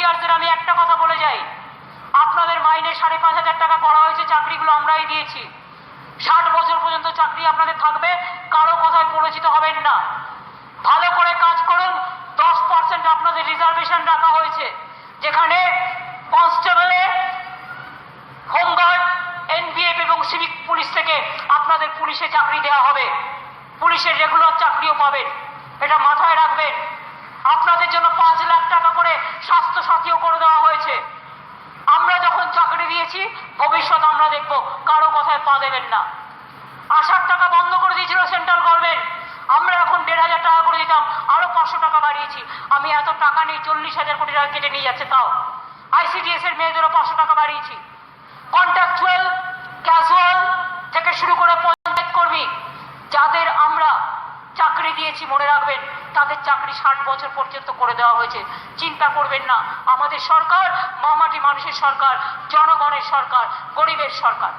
ভলেন্টিয়ারদের আমি একটা কথা বলে যাই, আপনাদের মাইনে 5,500 টাকা করা হয়েছে, চাকরিগুলো আমরাই দিয়েছি। 60 বছর পর্যন্ত চাকরি আপনাদের থাকবে, কারো কথায় পরিচিত হবেন না। ভালো করে কাজ করুন। 10% আপনাদের রিজার্ভেশন রাখা হয়েছে, যেখানে কনস্টেবলে, হোমগার্ড, এনবিএফ এবং সিভিক পুলিশ থেকে আপনাদের পুলিশে চাকরি দেওয়া হবে, পুলিশের রেগুলার চাকরিও পাবেন, এটা মাথায় রাখবেন। আপনাদের জন্য 5 লাখ টাকা করে স্বাস্থ্য সাথীও করে দেওয়া হয়েছে। আমরা যখন চাকরি দিয়েছি, ভবিষ্যৎ আমরা দেখব, কারো কথায় পা দেবেন না। আসার টাকা বন্ধ করে দিয়েছিল সেন্ট্রাল গভর্নমেন্ট, আমরা এখন 1,500 টাকা করে দিতাম, আরো 500 টাকা বাড়িয়েছি। আমি এত টাকা নেই, 40,000 কোটি টাকা কেটে নিয়ে যাচ্ছে। তাও আইসিডিএস এর মেয়েদেরও 500 টাকা বাড়িয়েছি। কন্ট্রাকচুয়াল, ক্যাজুয়াল থেকে শুরু করে পঞ্চায়েত কর্মী যাদের আমরা চাকরি দিয়েছি, মনে রাখবেন, তাদের চাকরি 60 বছর পর্যন্ত করে দেওয়া হয়েছে। চিন্তা করবেন না, আমাদের সরকার মামাটি মানুষের সরকার, জনগণের সরকার, গরিবের সরকার।